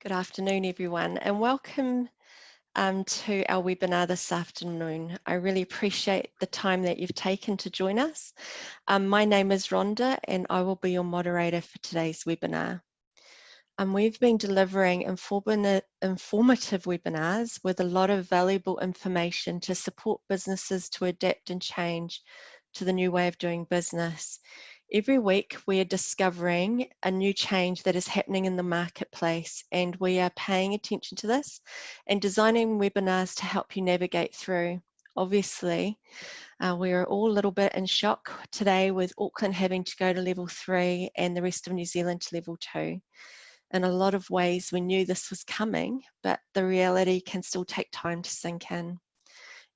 Good afternoon, everyone, and welcome to our webinar this afternoon. I really appreciate the time that you've taken to join us. My name is Rhonda, and I will be your moderator for today's webinar. We've been delivering informative webinars with a lot of valuable information to support businesses to adapt and change to the new way of doing business. Every week, we are discovering a new change that is happening in the marketplace, and we are paying attention to this and designing webinars to help you navigate through. Obviously, we are all a little bit in shock today with Auckland having to go to level 3 and the rest of New Zealand to level 2. In a lot of ways, we knew this was coming, but the reality can still take time to sink in.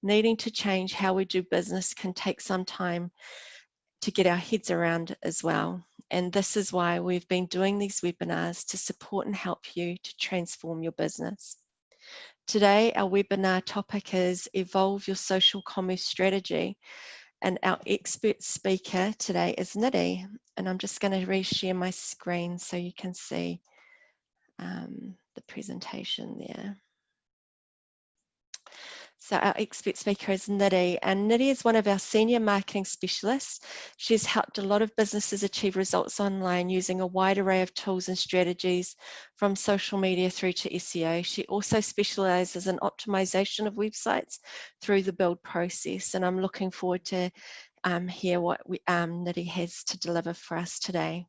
Needing to change how we do business can take some time to get our heads around as well. And this is why we've been doing these webinars to support and help you to transform your business. Today, our webinar topic is Evolve Your Social Commerce Strategy. And our expert speaker today is Nidhi. And I'm just going to reshare my screen so you can see the presentation there. So our expert speaker is Nidhi, and Nidhi is one of our senior marketing specialists. She's helped a lot of businesses achieve results online using a wide array of tools and strategies from social media through to SEO. She also specializes in optimization of websites through the build process, and I'm looking forward to hear what Nidhi has to deliver for us today.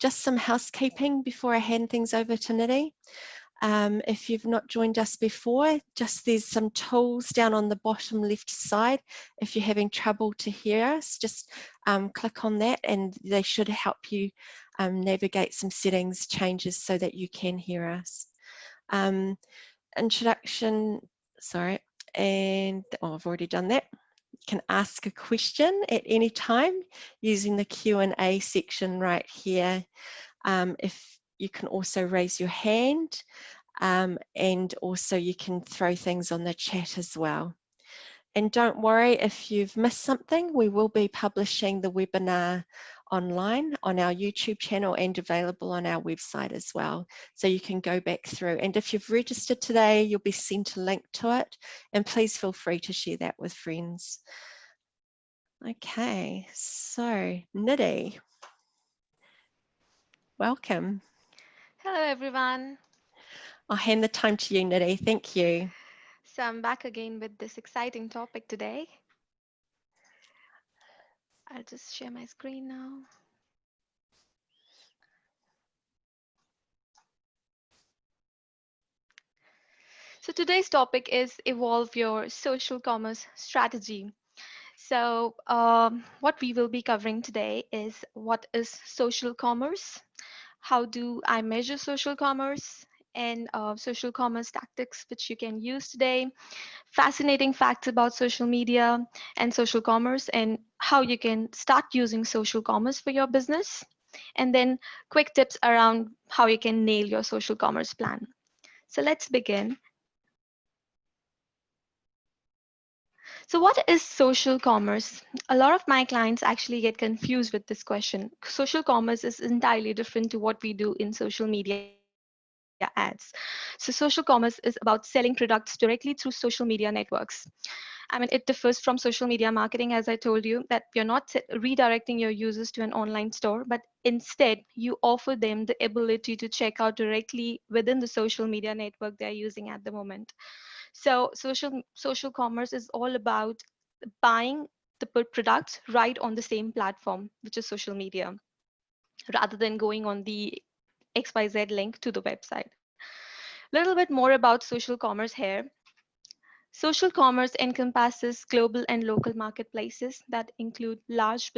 Just some housekeeping before I hand things over to Nidhi. If you've not joined us before, there's some tools down on the bottom left side. If you're having trouble to hear us, just click on that and they should help you navigate some settings changes so that you can hear us. Introduction, sorry, and I've already done that. You can ask a question at any time using the Q&A section right here. If you can also raise your hand and also you can throw things on the chat as well. And don't worry if you've missed something, we will be publishing the webinar online on our YouTube channel and available on our website as well. So you can go back through. And if you've registered today, you'll be sent a link to it. And please feel free to share that with friends. Okay, so Nidhi, welcome. Hello, everyone. I'll hand the time to you, Nidhi. Thank you. So I'm back again with this exciting topic today. I'll just share my screen now. So today's topic is evolve your social commerce strategy. So what we will be covering today is what is social commerce, how do I measure social commerce, and social commerce tactics which you can use today, fascinating facts about social media and social commerce, and how you can start using social commerce for your business, and then quick tips around how you can nail your social commerce plan. So let's begin. So what is social commerce? A lot of my clients actually get confused with this question. Social commerce is entirely different to what we do in social media ads. So social commerce is about selling products directly through social media networks. I mean, it differs from social media marketing, as I told you, that you're not redirecting your users to an online store, but instead you offer them the ability to check out directly within the social media network they're using at the moment. So social commerce is all about buying the products right on the same platform, which is social media, rather than going on the XYZ link to the website. Little bit more about social commerce here. Social commerce encompasses global and local marketplaces that include large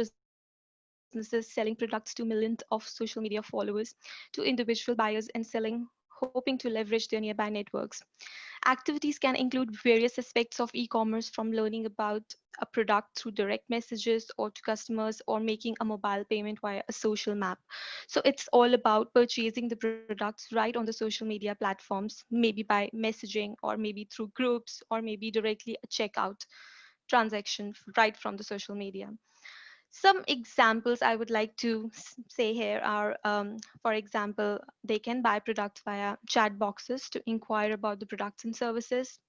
businesses selling products to millions of social media followers, to individual buyers and selling, hoping to leverage their nearby networks. Activities can include various aspects of e-commerce, from learning about a product through direct messages or to customers, or making a mobile payment via a social map. So it's all about purchasing the products right on the social media platforms, maybe by messaging or maybe through groups or maybe directly a checkout transaction right from the social media. Some examples I would like to say here are, for example, they can buy products via chat boxes to inquire about the products and services,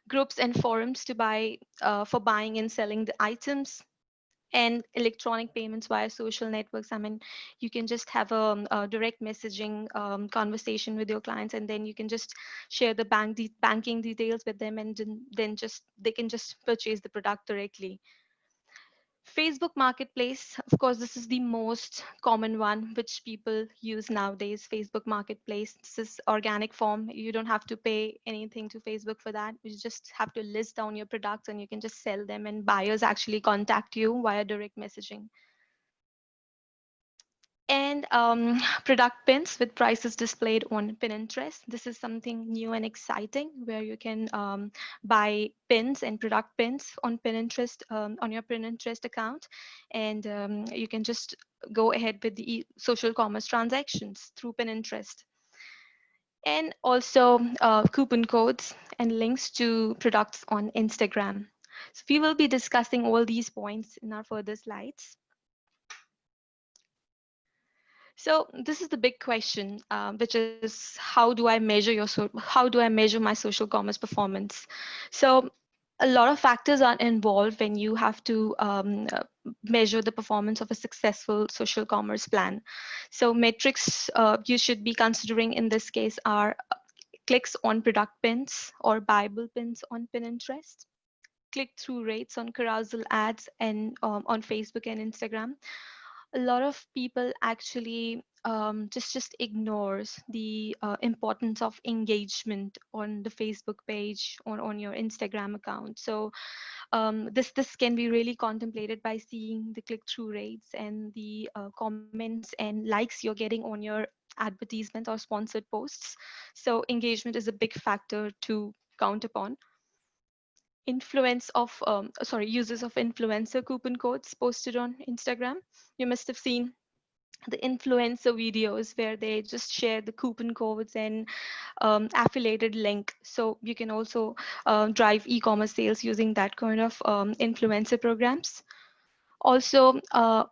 groups and forums to buy for buying and selling the items, and electronic payments via social networks. I mean, you can just have a direct messaging conversation with your clients, and then you can just share the banking details with them, and then just they can just purchase the product directly. Facebook Marketplace, of course, this is the most common one which people use nowadays. Facebook Marketplace, this is organic form. You don't have to pay anything to Facebook for that. You just have to list down your products and you can just sell them, and buyers actually contact you via direct messaging. And product pins with prices displayed on Pinterest. This is something new and exciting where you can buy pins and product pins on Pinterest, on your Pinterest account, and you can just go ahead with the social commerce transactions through Pinterest. And also coupon codes and links to products on Instagram. So we will be discussing all these points in our further slides. So this is the big question, which is how do I measure how do I measure my social commerce performance? So a lot of factors are involved when you have to measure the performance of a successful social commerce plan. So metrics you should be considering in this case are clicks on product pins or Bible pins on Pinterest, click-through rates on carousel ads and on Facebook and Instagram. A lot of people actually just ignores the importance of engagement on the Facebook page or on your Instagram account. So this can be really contemplated by seeing the click-through rates and the comments and likes you're getting on your advertisements or sponsored posts. So engagement is a big factor to count upon. Uses of influencer coupon codes posted on Instagram. You must have seen the influencer videos where they just share the coupon codes and affiliated link. So you can also drive e-commerce sales using that kind of influencer programs. Also,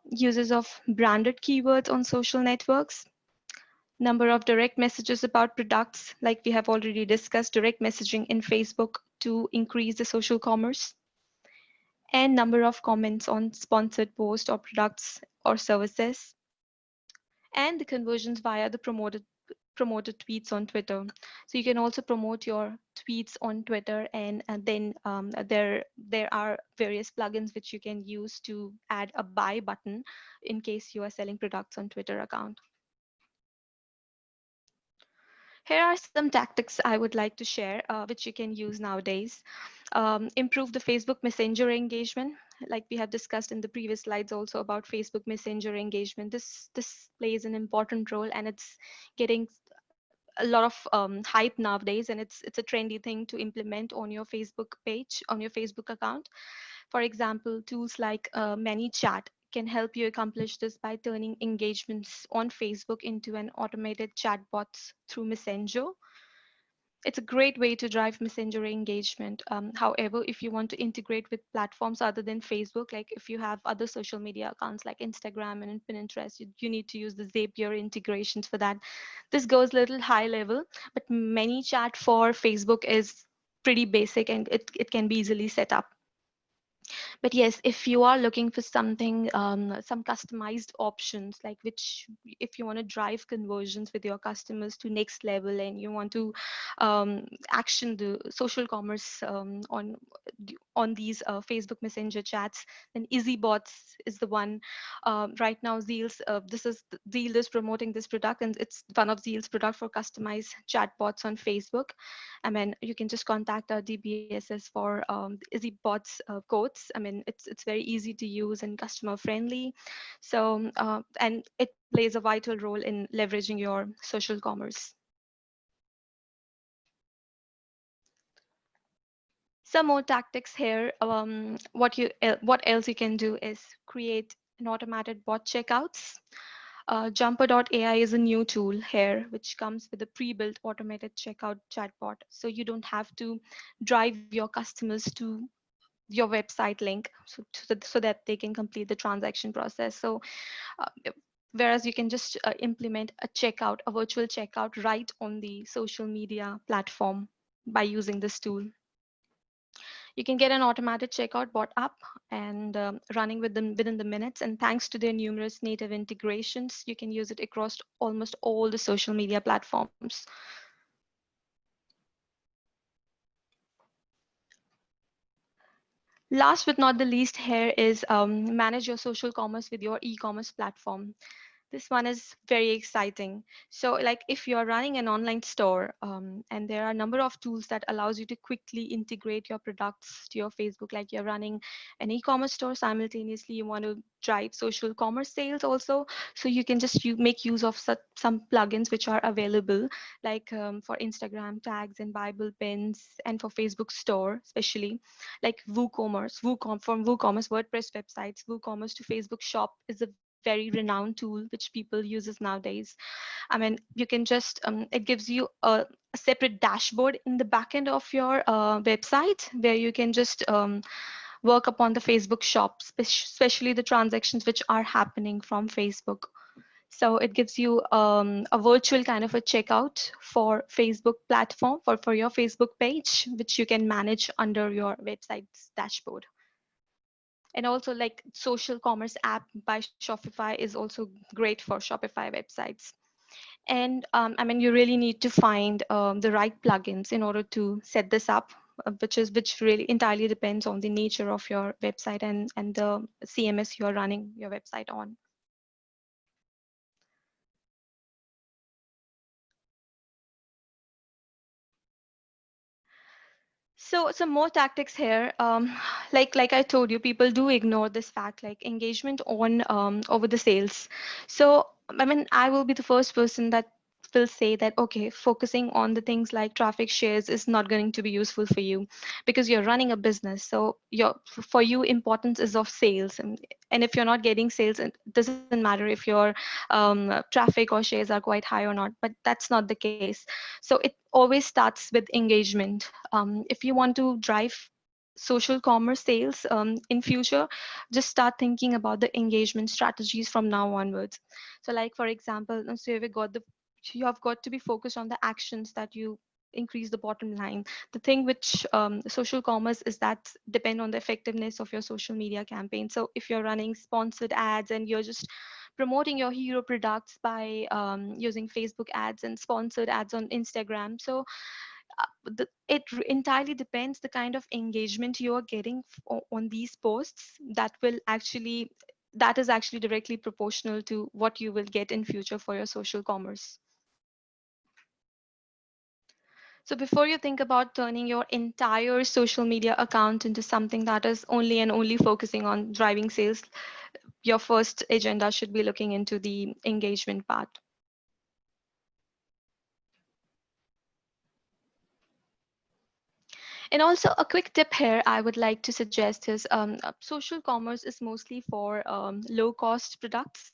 uses of branded keywords on social networks, number of direct messages about products, like we have already discussed, direct messaging in Facebook to increase the social commerce, and number of comments on sponsored posts or products or services, and the conversions via the promoted tweets on Twitter. So you can also promote your tweets on Twitter, and then there are various plugins which you can use to add a buy button in case you are selling products on Twitter account. Here are some tactics I would like to share, which you can use nowadays. Improve the Facebook Messenger engagement. Like we have discussed in the previous slides also about Facebook Messenger engagement. This plays an important role, and it's getting a lot of hype nowadays, and it's a trendy thing to implement on your Facebook page, on your Facebook account. For example, tools like ManyChat can help you accomplish this by turning engagements on Facebook into an automated chatbots through Messenger. It's a great way to drive messenger engagement. However, if you want to integrate with platforms other than Facebook, like if you have other social media accounts like Instagram and Pinterest, you need to use the Zapier integrations for that. This goes a little high level, but ManyChat for Facebook is pretty basic, and it can be easily set up. But yes, if you are looking for something, some customized options, like which, if you want to drive conversions with your customers to next level, and you want to action the social commerce on these Facebook Messenger chats, then EasyBots is the one. Right now, Zeald is promoting this product, and it's one of Zeald's product for customized chatbots on Facebook. I mean, you can just contact our DBSS for EasyBots codes. I mean, it's very easy to use and customer friendly. So, and it plays a vital role in leveraging your social commerce. Some more tactics here. What else you can do is create an automated bot checkouts. Jumper.ai is a new tool here, which comes with a pre-built automated checkout chatbot. So you don't have to drive your customers to your website link, so that they can complete the transaction process. So whereas you can just implement a checkout, a virtual checkout right on the social media platform by using this tool. You can get an automated checkout bot up and running within the minutes. And thanks to their numerous native integrations, you can use it across almost all the social media platforms. Last but not the least, here is manage your social commerce with your e-commerce platform. This one is very exciting. So like if you're running an online store, and there are a number of tools that allows you to quickly integrate your products to your Facebook, like you're running an e-commerce store, simultaneously you want to drive social commerce sales also. So you can just make use of some plugins which are available, like for Instagram tags and Bible pins, and for Facebook store, especially like WooCommerce, from WooCommerce, WordPress websites, WooCommerce to Facebook shop is a very renowned tool which people uses nowadays. I mean, you can just it gives you a separate dashboard in the backend of your website, where you can just work upon the Facebook shop, especially the transactions which are happening from Facebook. So it gives you a virtual kind of a checkout for Facebook platform, for your Facebook page, which you can manage under your website's dashboard. And also like social commerce app by Shopify is also great for Shopify websites. And I mean, you really need to find the right plugins in order to set this up, which really entirely depends on the nature of your website and the CMS you're running your website on. So some more tactics here. Like I told you, people do ignore this fact, like engagement on over the sales. So I mean, I will be the first person that will say that, okay, focusing on the things like traffic shares is not going to be useful for you, because you're running a business. So for you, importance is of sales, and if you're not getting sales, it doesn't matter if your traffic or shares are quite high or not. But that's not the case. So it always starts with engagement. If you want to drive social commerce sales in future, just start thinking about the engagement strategies from now onwards. So like for example, so you have got to be focused on the actions that you increase the bottom line. The thing which social commerce is that depend on the effectiveness of your social media campaign. So if you're running sponsored ads and you're just promoting your hero products by using Facebook ads and sponsored ads on Instagram, so entirely depends the kind of engagement you are getting on these posts. That is actually directly proportional to what you will get in future for your social commerce. So before you think about turning your entire social media account into something that is only and only focusing on driving sales, your first agenda should be looking into the engagement part. And also a quick tip here I would like to suggest is social commerce is mostly for low cost products.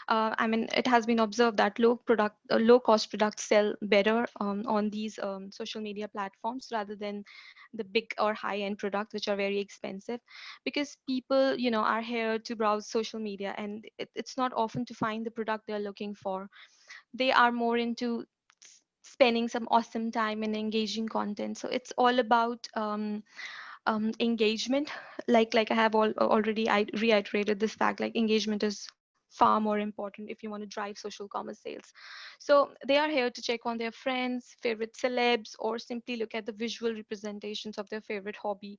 I mean, it has been observed that low cost products sell better on these social media platforms rather than the big or high end products, which are very expensive, because people, are here to browse social media, and it's not often to find the product they're looking for. They are more into spending some awesome time in engaging content. So it's all about engagement. Like I have already reiterated this fact, like engagement is far more important if you want to drive social commerce sales. So they are here to check on their friends, favorite celebs, or simply look at the visual representations of their favorite hobby.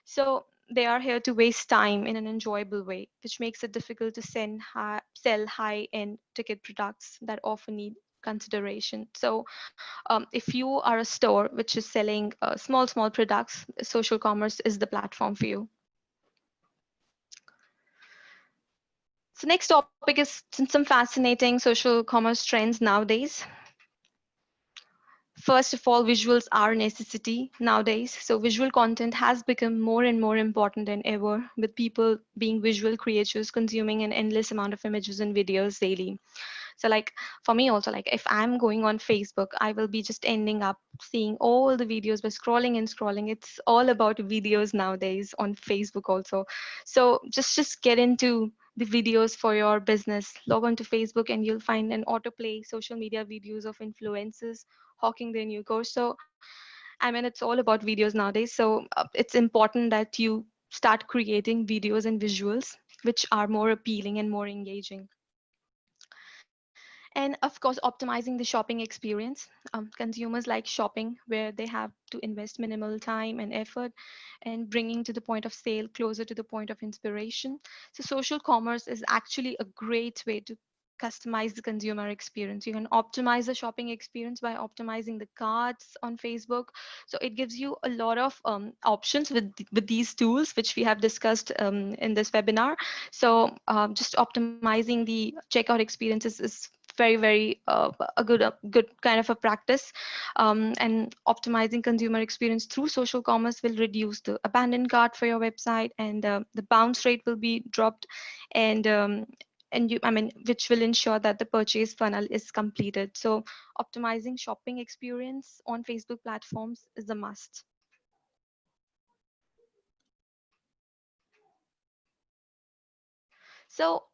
So they are here to waste time in an enjoyable way, which makes it difficult to sell high-end ticket products that often need consideration. So if you are a store which is selling small products, social commerce is the platform for you. So next topic is some fascinating social commerce trends nowadays. First of all, visuals are a necessity nowadays. So visual content has become more and more important than ever, with people being visual creatures consuming an endless amount of images and videos daily. So like for me also, like if I'm going on Facebook, I will be just ending up seeing all the videos by scrolling and scrolling. It's all about videos nowadays on Facebook also. So just get into the videos for your business. Log on to Facebook and you'll find an autoplay social media videos of influencers hawking their new course. So I mean, it's all about videos nowadays. So it's important that you start creating videos and visuals which are more appealing and more engaging. And of course, optimizing the shopping experience. Consumers like shopping where they have to invest minimal time and effort, and bringing to the point of sale closer to the point of inspiration. So social commerce is actually a great way to customize the consumer experience. You can optimize the shopping experience by optimizing the cards on Facebook. So it gives you a lot of options with these tools, which we have discussed in this webinar. So just optimizing the checkout experiences is very a good kind of a practice. And optimizing consumer experience through social commerce will reduce the abandoned cart for your website, and the bounce rate will be dropped, and I mean, which will ensure that the purchase funnel is completed. So optimizing shopping experience on Facebook platforms is a must. So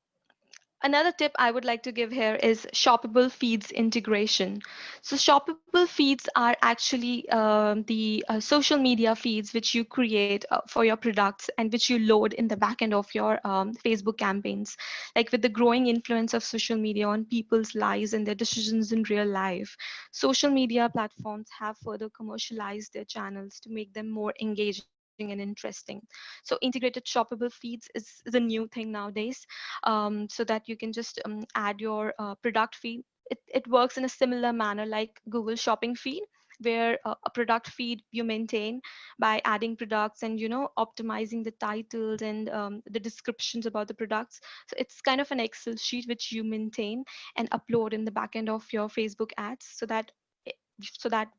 another tip I would like to give here is shoppable feeds integration. So shoppable feeds are actually the social media feeds which you create for your products and which you load in the back end of your Facebook campaigns. Like with the growing influence of social media on people's lives and their decisions in real life, social media platforms have further commercialized their channels to make them more engaging and interesting. So integrated shoppable feeds is a new thing nowadays, so that you can just add your product feed. It works in a similar manner like Google Shopping feed, where a product feed you maintain by adding products and optimizing the titles and the descriptions about the products. So it's kind of an Excel sheet which you maintain and upload in the back end of your Facebook ads, so that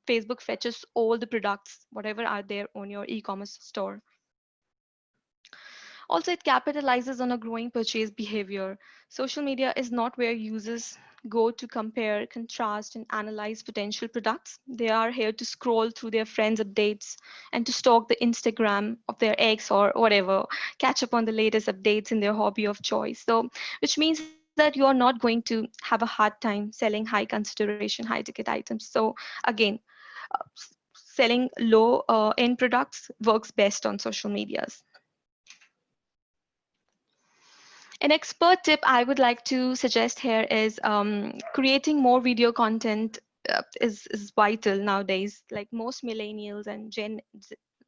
Facebook fetches all the products whatever are there on your e-commerce store. Also, it capitalizes on a growing purchase behavior. Social media is not where users go to compare, contrast, and analyze potential products. They are here to scroll through their friends' updates and to stalk the Instagram of their ex or whatever, catch up on the latest updates in their hobby of choice. So, which means that you are not going to have a hard time selling high consideration, high ticket items. So, again, selling low end products works best on social medias. An expert tip I would like to suggest here is creating more video content is vital nowadays. Like most millennials and Gen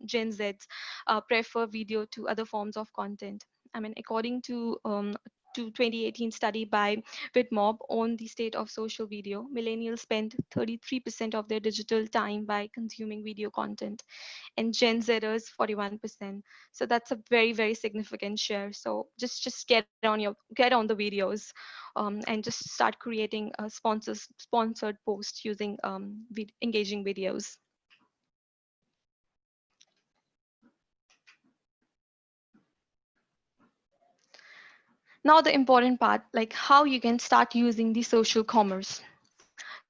Zs prefer video to other forms of content. I mean, according to 2018 study by Bitmob on the state of social video, millennials spend 33% of their digital time by consuming video content, and Gen Zers 41%. So that's a very significant share. So just get on the videos, and just start creating sponsored posts using engaging videos. Now the important part, like how you can start using the social commerce.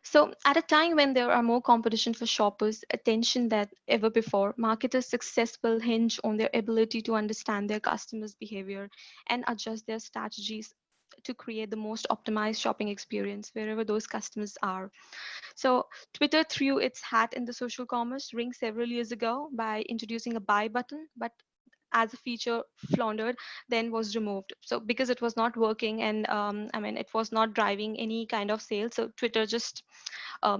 So at a time when there are more competition for shoppers, attention than ever before, marketers successful hinge on their ability to understand their customers' behavior and adjust their strategies to create the most optimized shopping experience wherever those customers are. So Twitter threw its hat in the social commerce ring several years ago by introducing a buy button, but as a feature floundered, then was removed. So because it was not working, and I mean, it was not driving any kind of sale, so Twitter just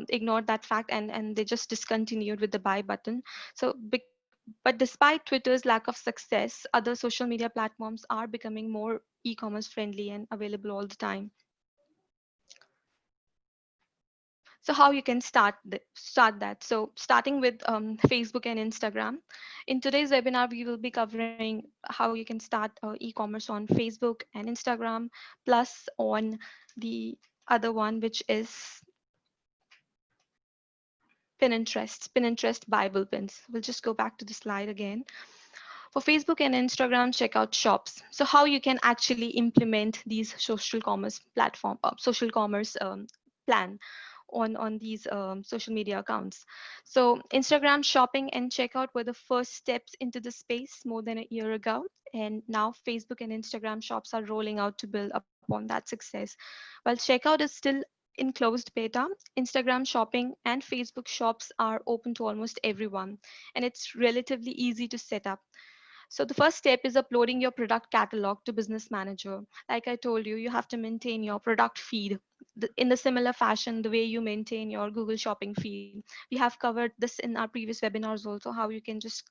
ignored that fact, and they just discontinued with the buy button. So but despite Twitter's lack of success, other social media platforms are becoming more e-commerce friendly and available all the time. So how you can start that? So starting with Facebook and Instagram. In today's webinar, we will be covering how you can start e-commerce on Facebook and Instagram, plus on the other one, which is Pinterest Bible pins. We'll just go back to the slide again. For Facebook and Instagram, check out shops. So how you can actually implement these social commerce platform, social commerce plan on these social media accounts. So Instagram shopping and checkout were the first steps into the space more than a year ago. And now Facebook and Instagram shops are rolling out to build upon that success. While checkout is still in closed beta, Instagram shopping and Facebook shops are open to almost everyone, and it's relatively easy to set up. So the first step is uploading your product catalog to Business Manager. Like I told you, you have to maintain your product feed in the similar fashion, the way you maintain your Google Shopping feed. We have covered this in our previous webinars also, how you can just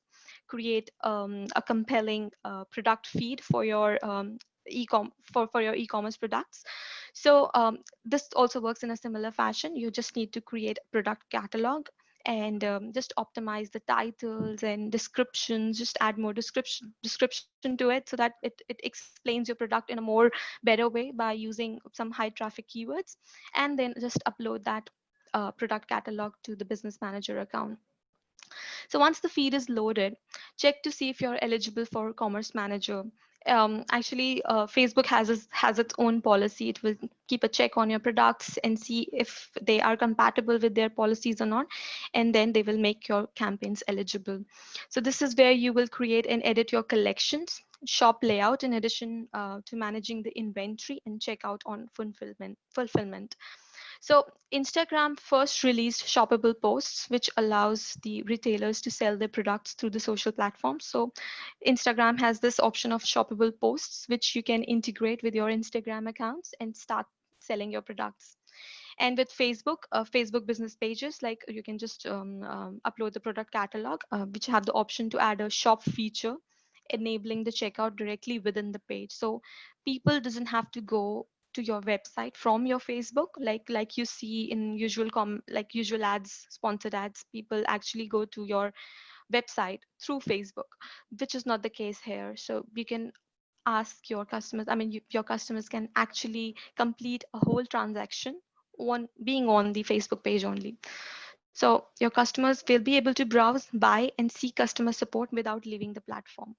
create a compelling product feed for your for your e-commerce products. So this also works in a similar fashion. You just need to create a product catalog and just optimize the titles and descriptions, just add more description to it so that it explains your product in a more better way by using some high traffic keywords, and then just upload that product catalog to the Business Manager account. So once the feed is loaded, check to see if you're eligible for Commerce Manager. Actually, Facebook has its own policy. It will keep a check on your products and see if they are compatible with their policies or not, and then they will make your campaigns eligible. So this is where you will create and edit your collections, shop layout, in addition to managing the inventory and checkout on fulfillment. So Instagram first released shoppable posts, which allows the retailers to sell their products through the social platforms. So Instagram has this option of shoppable posts, which you can integrate with your Instagram accounts and start selling your products. And with Facebook, Facebook business pages, like you can just upload the product catalog, which have the option to add a shop feature, enabling the checkout directly within the page. So people doesn't have to go to your website from your Facebook, like you see in like usual ads, sponsored ads. People actually go to your website through Facebook, which is not the case here. So you can ask your customers, I mean, your customers can actually complete a whole transaction on being on the Facebook page only. So your customers will be able to browse, buy, and see customer support without leaving the platform.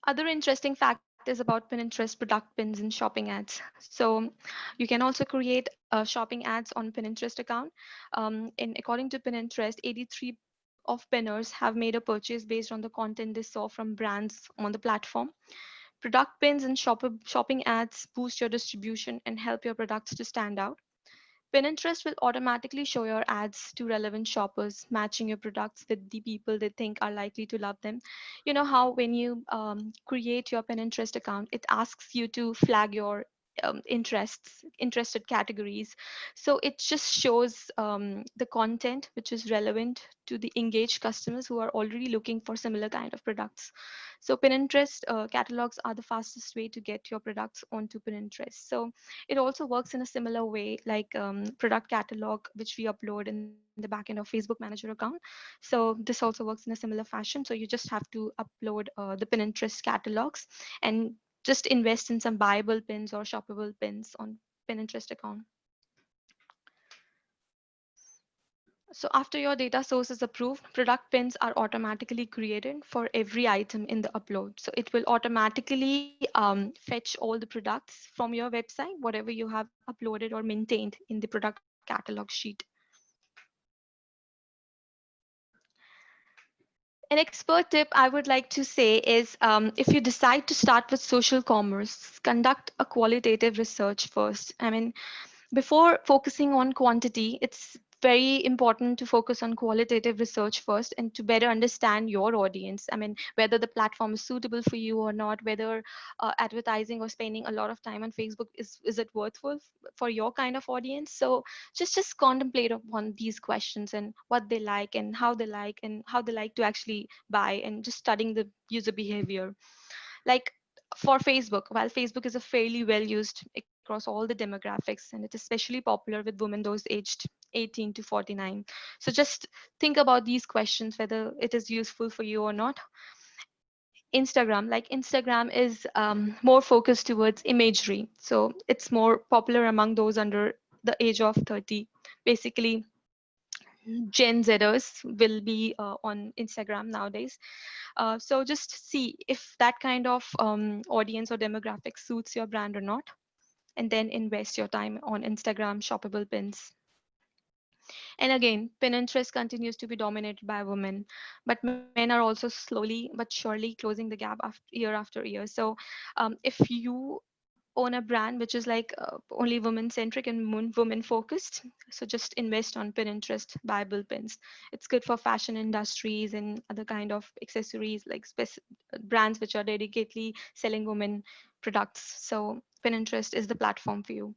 Other interesting fact is about Pinterest product pins and shopping ads. So you can also create shopping ads on Pinterest account. According to Pinterest, 83 of pinners have made a purchase based on the content they saw from brands on the platform. Product pins and shopping ads boost your distribution and help your products to stand out. Pinterest will automatically show your ads to relevant shoppers, matching your products with the people they think are likely to love them. You know how when you create your Pinterest account, it asks you to flag your interested categories. So it just shows the content which is relevant to the engaged customers who are already looking for similar kind of products. So Pinterest catalogs are the fastest way to get your products onto Pinterest. So it also works in a similar way like product catalog, which we upload in the backend of Facebook Manager account. So this also works in a similar fashion. So you just have to upload the Pinterest catalogs and just invest in some buyable pins or shoppable pins on Pinterest account. So after your data source is approved, product pins are automatically created for every item in the upload. So it will automatically fetch all the products from your website, whatever you have uploaded or maintained in the product catalog sheet. An expert tip I would like to say is if you decide to start with social commerce, conduct a qualitative research first. I mean, before focusing on quantity, it's very important to focus on qualitative research first and to better understand your audience. I mean, whether the platform is suitable for you or not, whether advertising or spending a lot of time on Facebook is it worthwhile for your kind of audience. So just contemplate upon these questions and what they like and how they like to actually buy, and just studying the user behavior. Like for Facebook, while Facebook is a fairly well used across all the demographics, and it is especially popular with women those aged 18 to 49. So just think about these questions, whether it is useful for you or not. Instagram is more focused towards imagery. So it's more popular among those under the age of 30. Basically, Gen Zers will be on Instagram nowadays. So just see if that kind of audience or demographic suits your brand or not, and then invest your time on Instagram shoppable pins. And again, Pinterest continues to be dominated by women, but men are also slowly but surely closing the gap after year. So if you own a brand which is like only women centric and women focused, so just invest on Pinterest Bible pins. It's good for fashion industries and other kind of accessories, like brands which are dedicatedly selling women products. So Pinterest is the platform for you.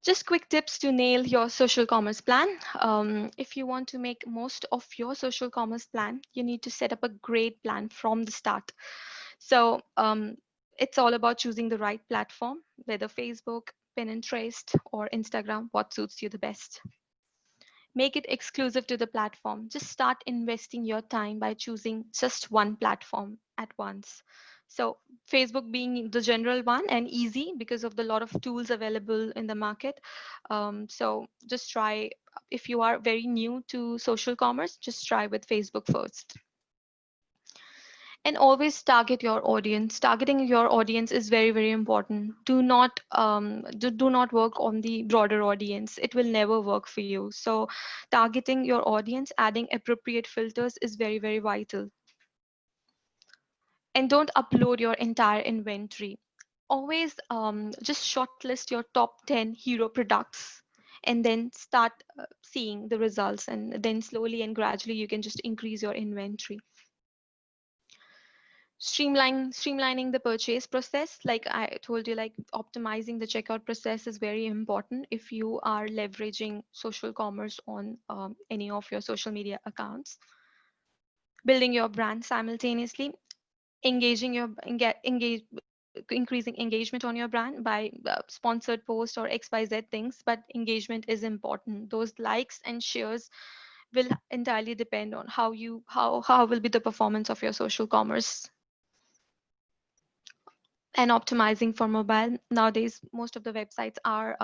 Just quick tips to nail your social commerce plan. If you want to make most of your social commerce plan, you need to set up a great plan from the start. So it's all about choosing the right platform, whether Facebook, Pinterest, or Instagram, what suits you the best. Make it exclusive to the platform. Just start investing your time by choosing just one platform at once. So Facebook being the general one and easy because of the lot of tools available in the market. So just try, if you are very new to social commerce, just try with Facebook first. And always target your audience. Targeting your audience is very, very important. Do not work on the broader audience. It will never work for you. So targeting your audience, adding appropriate filters is very, very vital. And don't upload your entire inventory. Always just shortlist your top 10 hero products, and then start seeing the results, and then slowly and gradually you can just increase your inventory. Streamlining the purchase process, like I told you, like optimizing the checkout process is very important if you are leveraging social commerce on any of your social media accounts. Building your brand simultaneously, increasing engagement on your brand by sponsored posts or xyz things, but engagement is important. Those likes and shares will entirely depend on how will be the performance of your social commerce. And optimizing for mobile. Nowadays, most of the websites are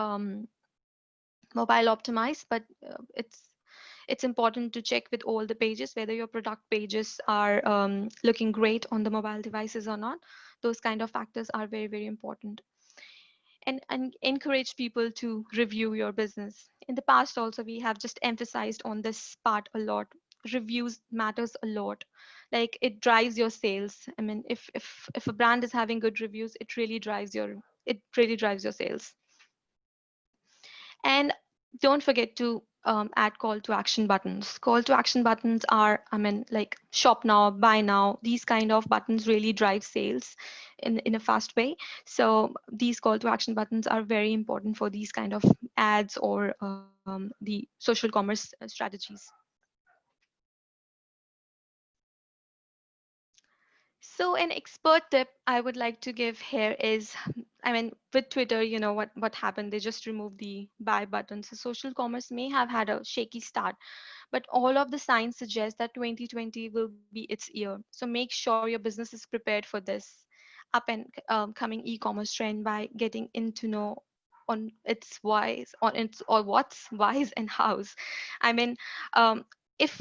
mobile optimized, but it's important to check with all the pages whether your product pages are looking great on the mobile devices or not. Those kind of factors are very, very important. And encourage people to review your business. In the past also, we have just emphasized on this part a lot. Reviews matters a lot. Like it drives your sales. I mean, if a brand is having good reviews, it really drives your sales. And don't forget to add call to action buttons. Call to action buttons are, I mean, like shop now, buy now. These kind of buttons really drive sales in a fast way. So these call to action buttons are very important for these kind of ads or the social commerce strategies. So an expert tip I would like to give here is, I mean, with Twitter, you know what happened? They just removed the buy button. So social commerce may have had a shaky start, but all of the signs suggest that 2020 will be its year. So make sure your business is prepared for this up and coming e-commerce trend by getting into know on its or what's whys and hows. I mean, um, if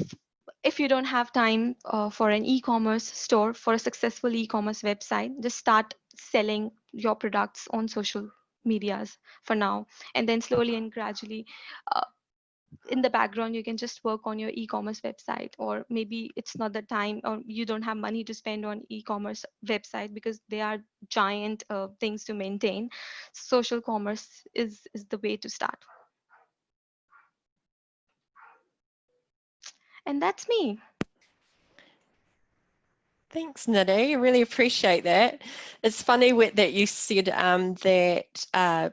if you don't have time for an e-commerce store, for a successful e-commerce website, just start selling your products on social medias for now, and then slowly and gradually uh, in the background you can just work on your e-commerce website. Or maybe it's not the time, or you don't have money to spend on e-commerce website because they are giant things to maintain. Social commerce is the way to start. And that's me. Thanks, Nidhi. I really appreciate that. It's funny that you said that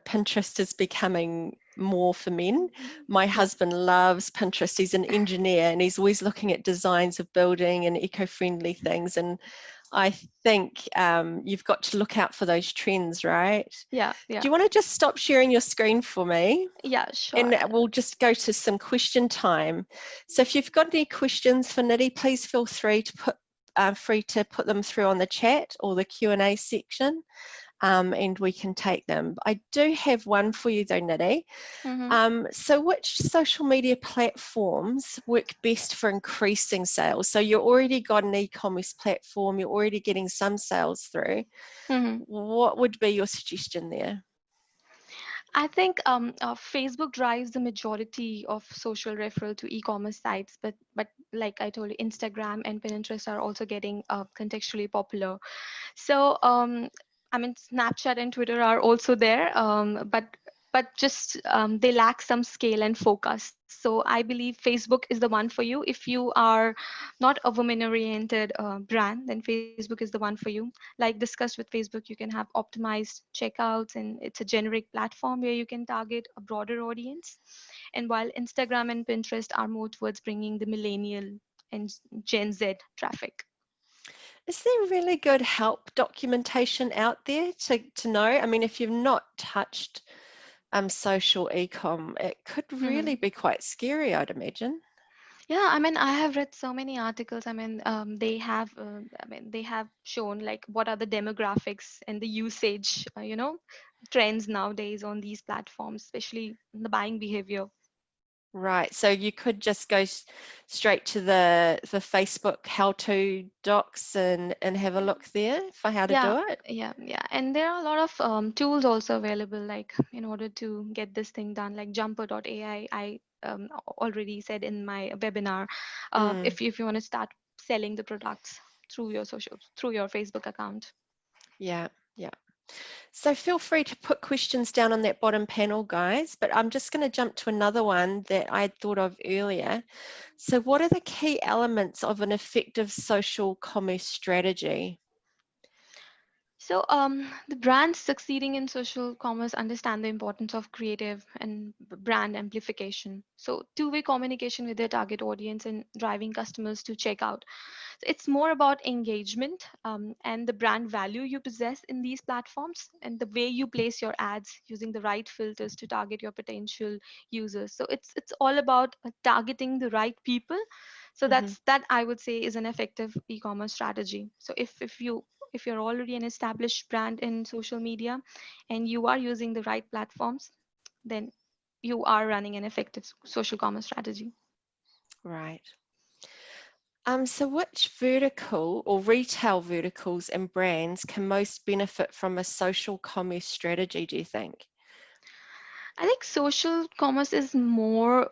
Pinterest is becoming more for men. My Yeah. husband loves Pinterest. He's an engineer and he's always looking at designs of building and eco-friendly things. And I think you've got to look out for those trends, right? Yeah, Do yeah, you want to just stop sharing your screen for me? yeah, sure. And we'll just go to some question time. So if you've got any questions for Nidhi, please feel free to put them through on the chat or the Q&A section. and we can take them. I do have one for you though, Nidhi. Mm-hmm. So which social media platforms work best for increasing sales? So you've already got an e-commerce platform, you're already getting some sales through. Mm-hmm. What would be your suggestion there? I think Facebook drives the majority of social referral to e-commerce sites, but like I told you, Instagram and Pinterest are also getting contextually popular. So I mean, Snapchat and Twitter are also there, but just they lack some scale and focus. So I believe Facebook is the one for you. If you are not a women-oriented brand, then Facebook is the one for you. Like discussed with Facebook, you can have optimized checkouts, and it's a generic platform where you can target a broader audience. And while Instagram and Pinterest are more towards bringing the millennial and Gen Z traffic. Is there really good help documentation out there to know? I mean, if you've not touched social e-com, it could really be quite scary, I'd imagine. Yeah, I mean, I have read so many articles. I mean, they have shown like what are the demographics and the usage, trends nowadays on these platforms, especially the buying behavior. Right. So you could just go straight to the Facebook how-to docs and have a look there for how to Yeah, do it. yeah. And there are a lot of tools also available, like in order to get this thing done, like jumper.ai. Already said in my webinar, Mm, if you want to start selling the products through your Facebook account. yeah, yeah. So feel free to put questions down on that bottom panel, guys, but I'm just going to jump to another one that I had thought of earlier. So what are the key elements of an effective social commerce strategy? So, the brands succeeding in social commerce understand the importance of creative and brand amplification. So, two-way communication with their target audience and driving customers to check out. So it's more about engagement and the brand value you possess in these platforms and the way you place your ads using the right filters to target your potential users. So it's all about targeting the right people. So Hmm. that I would say is an effective e-commerce strategy. So if you're already an established brand in social media and you are using the right platforms, then you are running an effective social commerce strategy. Right. So which vertical or retail verticals and brands can most benefit from a social commerce strategy, do you think? I think social commerce is more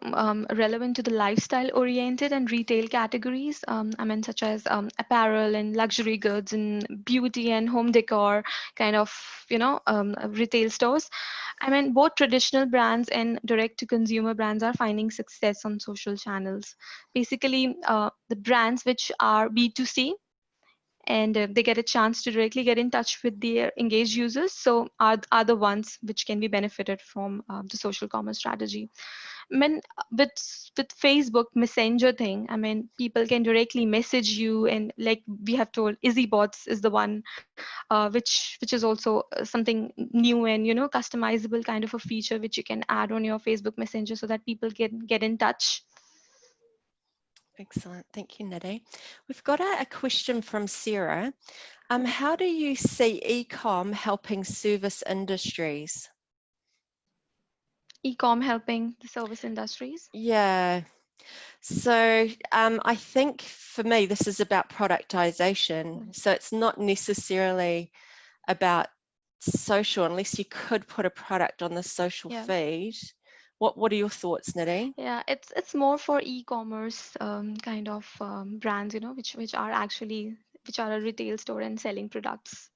relevant to the lifestyle oriented and retail categories. I mean, such as apparel and luxury goods and beauty and home decor kind of, retail stores. I mean, both traditional brands and direct to consumer brands are finding success on social channels. Basically, the brands which are B2C and they get a chance to directly get in touch with their engaged users, so are the ones which can be benefited from the social commerce strategy. I mean, with Facebook Messenger thing, I mean, people can directly message you, and like we have told, Easy Bots is the one which is also something new and customizable kind of a feature which you can add on your Facebook Messenger so that people can get in touch. Excellent. Thank you, Nidhi. We've got a question from Sarah. How do you see e-com helping service industries? E-com helping the service industries. Yeah. So I think for me, this is about productization. So it's not necessarily about social, unless you could put a product on the social Yeah. feed. What are your thoughts, Nidhi? Yeah, it's more for e-commerce kind of brands, which are actually which are a retail store and selling products.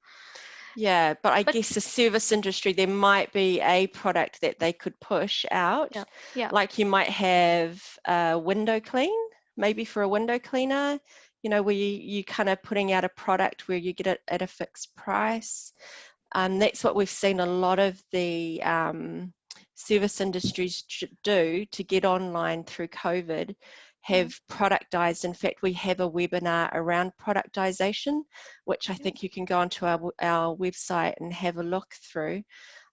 Yeah, but I But guess the service industry, there might be a product that they could push out. yeah, yeah, Like you might have a window clean, maybe for a window cleaner, where you kind of putting out a product where you get it at a fixed price. That's what we've seen a lot of the service industries do to get online through COVID, yeah, have productized. In fact, we have a webinar around productization, which I yeah, think you can go onto our website and have a look through.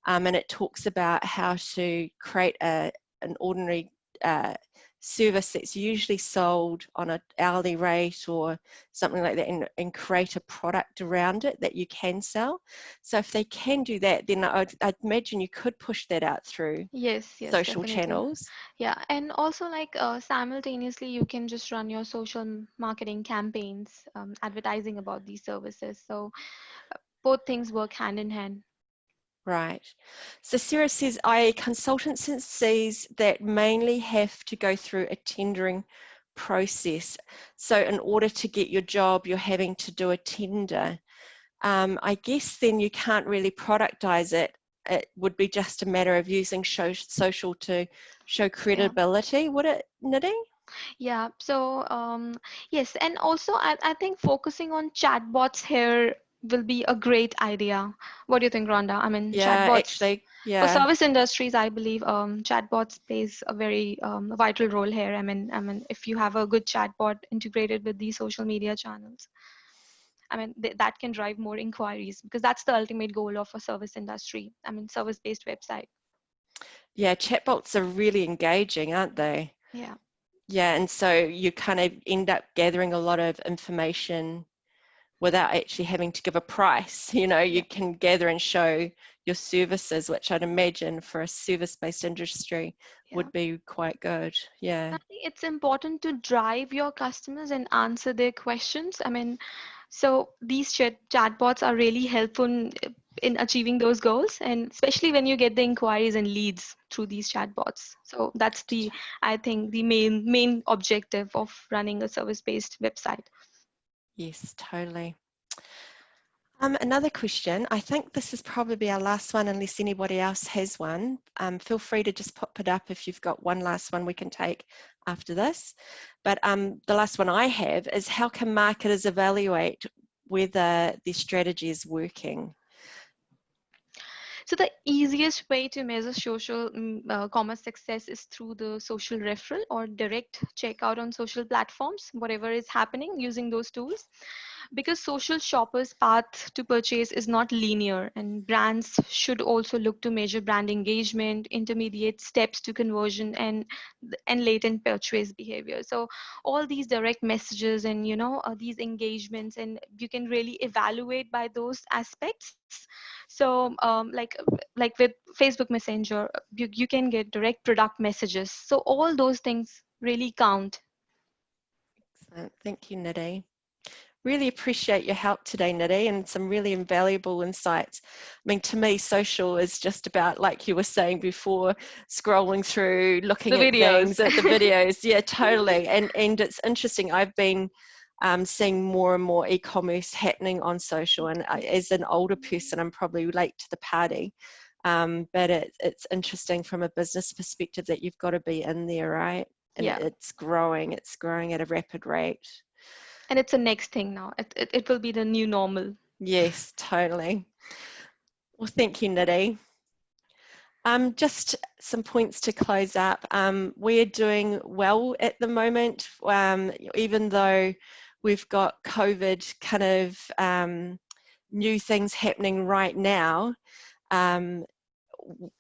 And it talks about how to create an ordinary service that's usually sold on an hourly rate or something like that, and create a product around it that you can sell. So if they can do that, then I'd imagine you could push that out through Yes, yes, social definitely. channels. Yeah, and also like simultaneously, you can just run your social marketing campaigns, advertising about these services. So both things work hand in hand. Right. So Sarah says, consultancies that mainly have to go through a tendering process. So in order to get your job, you're having to do a tender. I guess then you can't really productize it. It would be just a matter of using social to show Yeah. credibility, would it, Nidhi? Yeah, so yes, and also I think focusing on chatbots here will be a great idea. What do you think, Rhonda? I mean, Yeah, chatbots actually, for yeah. service industries, I believe chatbots plays a very vital role here. I mean, if you have a good chatbot integrated with these social media channels, I mean, that can drive more inquiries because that's the ultimate goal of a service industry. I mean, service-based website. Yeah, chatbots are really engaging, aren't they? Yeah. Yeah, and so you kind of end up gathering a lot of information without actually having to give a price. You know, you Yeah. can gather and show your services, which I'd imagine for a service-based industry Yeah. would be quite good. I Yeah. think it's important to drive your customers and answer their questions. I mean, so these chatbots are really helpful in achieving those goals, and especially when you get the inquiries and leads through these chatbots. So that's the, I think, the main objective of running a service-based website. Yes, totally. Another question. I think this is probably our last one, unless anybody else has one. Feel free to just pop it up if you've got one last one we can take after this. But the last one I have is, how can marketers evaluate whether their strategy is working? So the easiest way to measure social commerce success is through the social referral or direct checkout on social platforms, whatever is happening using those tools. Because social shoppers' path to purchase is not linear, and brands should also look to measure brand engagement, intermediate steps to conversion, and latent purchase behavior. So all these direct messages and these engagements, and you can really evaluate by those aspects. So like with Facebook Messenger, you can get direct product messages. So all those things really count. Excellent. Thank you, Nidhi. Really appreciate your help today, Nidhi, and some really invaluable insights. I mean, to me, social is just about, like you were saying before, scrolling through, The looking at videos. things, at the videos. Yeah, totally. And it's interesting. I've been seeing more and more e-commerce happening on social, and as an older person, I'm probably late to the party. But it's interesting from a business perspective that you've got to be in there, right? And Yeah, it's growing. It's growing at a rapid rate. and it's the next thing now. It will be the new normal. Yes, totally. Well, thank you, Nidhi. Just some points to close up. We're doing well at the moment, even though we've got COVID kind of new things happening right now.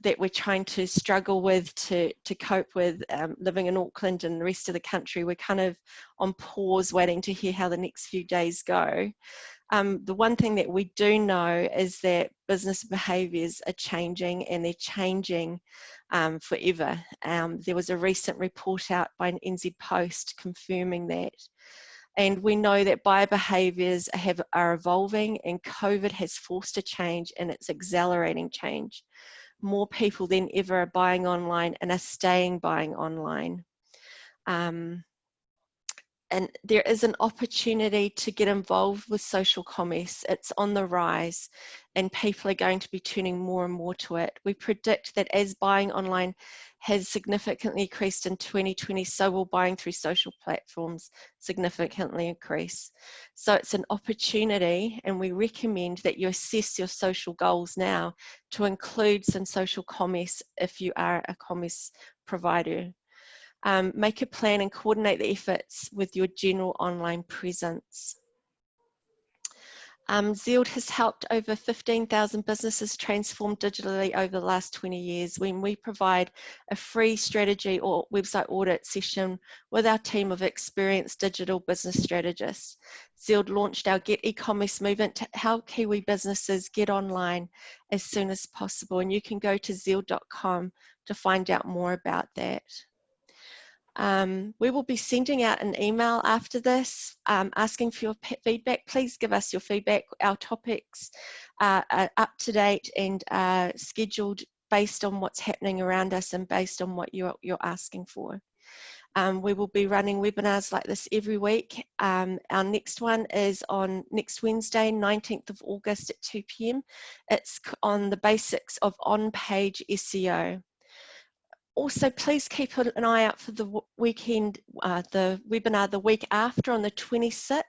That we're trying to struggle with to cope with, living in Auckland and the rest of the country. We're kind of on pause waiting to hear how the next few days go. The one thing that we do know is that business behaviours are changing, and they're changing forever. There was a recent report out by an NZ Post confirming that. And we know that buyer behaviours are evolving, and COVID has forced a change, and it's accelerating change. More people than ever are buying online and are staying buying online. Um, and there is an opportunity to get involved with social commerce. It's on the rise, and people are going to be turning more and more to it. We predict that as buying online has significantly increased in 2020, so will buying through social platforms significantly increase. So it's an opportunity, and we recommend that you assess your social goals now to include some social commerce if you are a commerce provider. Make a plan and coordinate the efforts with your general online presence. Zeald has helped over 15,000 businesses transform digitally over the last 20 years when we provide a free strategy or website audit session with our team of experienced digital business strategists. Zeald launched our Get E-commerce movement to help Kiwi businesses get online as soon as possible, and you can go to zeald.com to find out more about that. We will be sending out an email after this asking for your feedback. Please give us your feedback. Our topics are up to date and scheduled based on what's happening around us and based on what you're asking for. We will be running webinars like this every week. Our next one is on next Wednesday, 19th of August at 2 p.m. It's on the basics of on-page SEO. Also, please keep an eye out for the weekend, the webinar the week after on the 26th.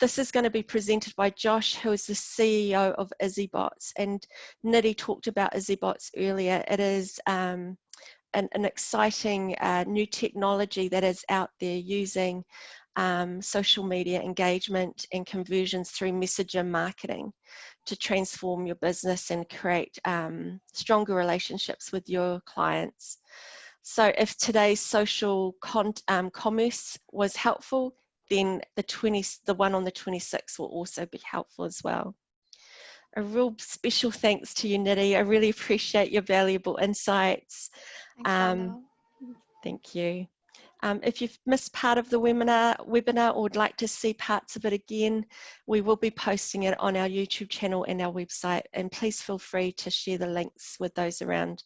This is going to be presented by Josh, who is the CEO of IzzyBots, and Nidhi talked about IzzyBots earlier. It is an exciting new technology that is out there using social media engagement and conversions through messenger marketing to transform your business and create stronger relationships with your clients. So if today's social commerce was helpful, then the one on the 26th will also be helpful as well. A real special thanks to you, Nidhi. I really appreciate your valuable insights. Thanks, Rhonda. Thank you. If you've missed part of the webinar or would like to see parts of it again, we will be posting it on our YouTube channel and our website, and please feel free to share the links with those around.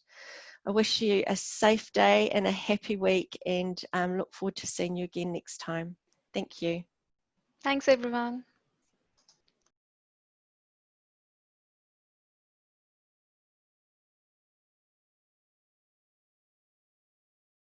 I wish you a safe day and a happy week, and look forward to seeing you again next time. Thank you. Thanks, everyone.